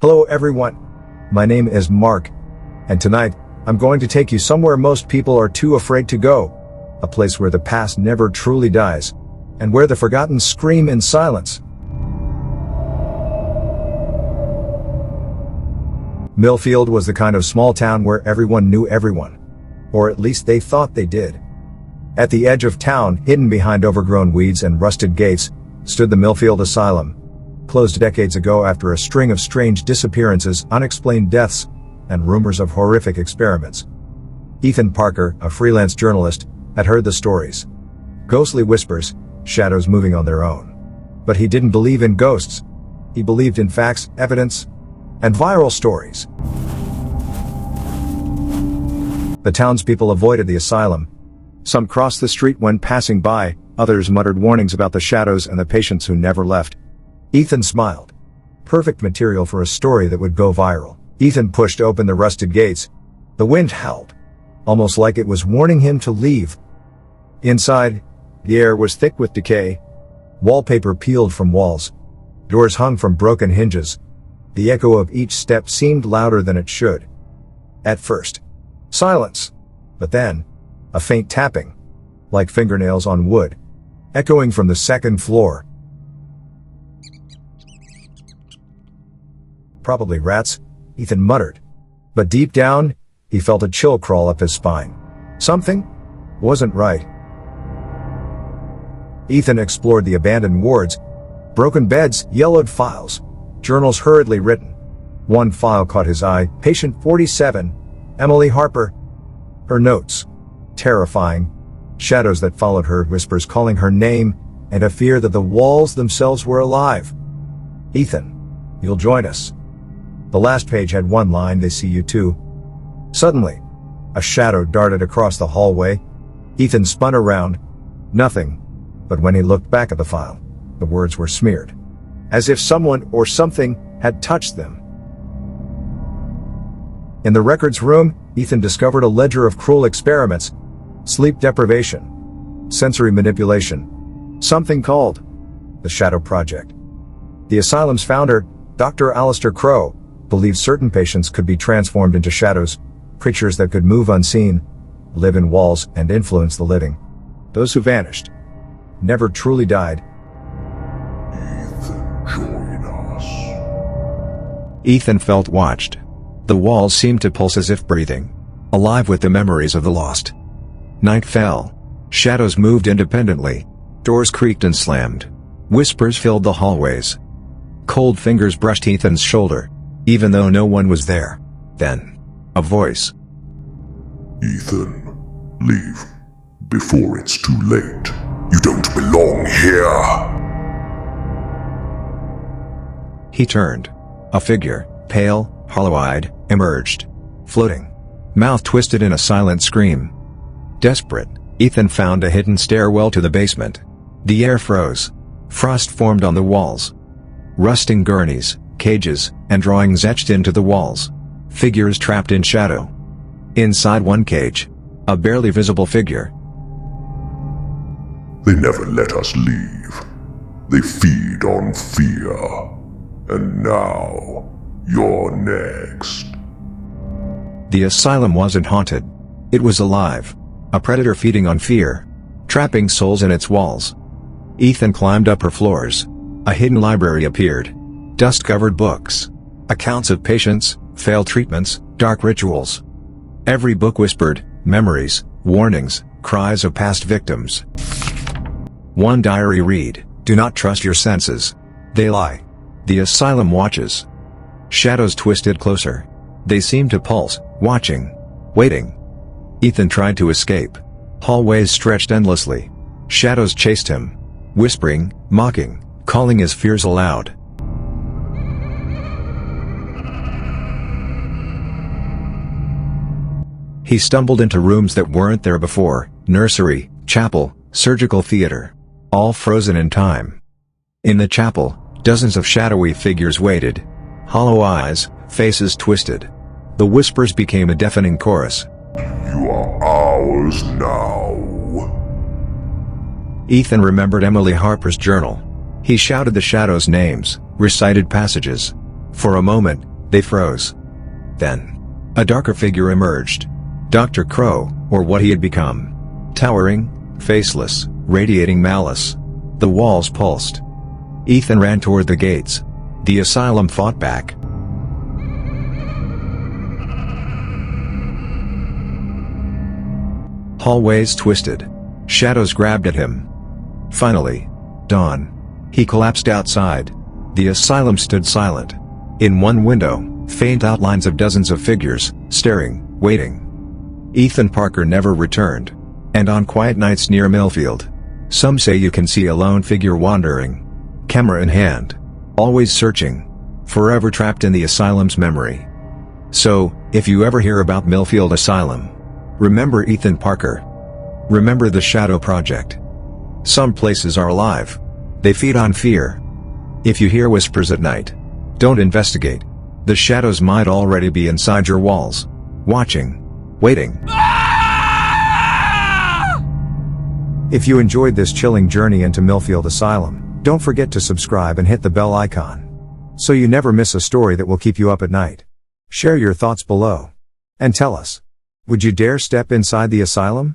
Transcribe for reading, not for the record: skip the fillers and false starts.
Hello everyone. My name is Mark, and tonight, I'm going to take you somewhere most people are too afraid to go. A place where the past never truly dies, and where the forgotten scream in silence. Millfield was the kind of small town where everyone knew everyone. Or at least they thought they did. At the edge of town, hidden behind overgrown weeds and rusted gates, stood the Millfield Asylum. Closed decades ago after a string of strange disappearances, unexplained deaths, and rumors of horrific experiments. Ethan Parker, a freelance journalist, had heard the stories. Ghostly whispers, shadows moving on their own. But he didn't believe in ghosts. He believed in facts, evidence, and viral stories. The townspeople avoided the asylum. Some crossed the street when passing by, others muttered warnings about the shadows and the patients who never left. Ethan smiled. Perfect material for a story that would go viral. Ethan pushed open the rusted gates. The wind howled, almost like it was warning him to leave. Inside, the air was thick with decay. Wallpaper peeled from walls. Doors hung from broken hinges. The echo of each step seemed louder than it should. At first, silence. But then, a faint tapping, like fingernails on wood, echoing from the second floor. Probably rats, Ethan muttered. But deep down, he felt a chill crawl up his spine. Something wasn't right. Ethan explored the abandoned wards. Broken beds, yellowed files, journals hurriedly written. One file caught his eye, patient 47, Emily Harper. Her notes. Terrifying. Shadows that followed her, whispers calling her name, and a fear that the walls themselves were alive. Ethan, you'll join us. The last page had one line, they see you too. Suddenly, a shadow darted across the hallway. Ethan spun around. Nothing. But when he looked back at the file, the words were smeared. As if someone or something had touched them. In the records room, Ethan discovered a ledger of cruel experiments. Sleep deprivation. Sensory manipulation. Something called the Shadow Project. The asylum's founder, Dr. Alistair Crow, believed certain patients could be transformed into shadows, creatures that could move unseen, live in walls, and influence the living. Those who vanished never truly died. Ethan, join us. Ethan felt watched. The walls seemed to pulse as if breathing, alive with the memories of the lost. Night fell. Shadows moved independently. Doors creaked and slammed. Whispers filled the hallways. Cold fingers brushed Ethan's shoulder, even though no one was there. Then, a voice. Ethan, leave before it's too late. You don't belong here. He turned. A figure, pale, hollow-eyed, emerged. Floating. Mouth twisted in a silent scream. Desperate, Ethan found a hidden stairwell to the basement. The air froze. Frost formed on the walls. Rusting gurneys, cages, and drawings etched into the walls. Figures trapped in shadow. Inside one cage, a barely visible figure. They never let us leave. They feed on fear. And now, you're next. The asylum wasn't haunted. It was alive. A predator feeding on fear, trapping souls in its walls. Ethan climbed upper floors. A hidden library appeared. Dust-covered books. Accounts of patients, failed treatments, dark rituals. Every book whispered, memories, warnings, cries of past victims. One diary read, "Do not trust your senses. They lie." The asylum watches. Shadows twisted closer. They seemed to pulse, watching, waiting. Ethan tried to escape. Hallways stretched endlessly. Shadows chased him, whispering, mocking, calling his fears aloud. He stumbled into rooms that weren't there before, nursery, chapel, surgical theater. All frozen in time. In the chapel, dozens of shadowy figures waited. Hollow eyes, faces twisted. The whispers became a deafening chorus. You are ours now. Ethan remembered Emily Harper's journal. He shouted the shadows' names, recited passages. For a moment, They froze. Then, a darker figure emerged. Dr. Crow, or what he had become. Towering, faceless, radiating malice. The walls pulsed. Ethan ran toward the gates. The asylum fought back. Hallways twisted. Shadows grabbed at him. Finally, dawn. He collapsed outside. The asylum stood silent. In one window, faint outlines of dozens of figures, staring, waiting. Ethan Parker never returned. And on quiet nights near Millfield, some say you can see a lone figure wandering, camera in hand, always searching, forever trapped in the asylum's memory. So, if you ever hear about Millfield Asylum, remember Ethan Parker. Remember the Shadow Project. Some places are alive. They feed on fear. If you hear whispers at night, don't investigate. The shadows might already be inside your walls, watching, waiting. If you enjoyed this chilling journey into Millfield Asylum, don't forget to subscribe and hit the bell icon, so you never miss a story that will keep you up at night. Share your thoughts below. And tell us, would you dare step inside the asylum?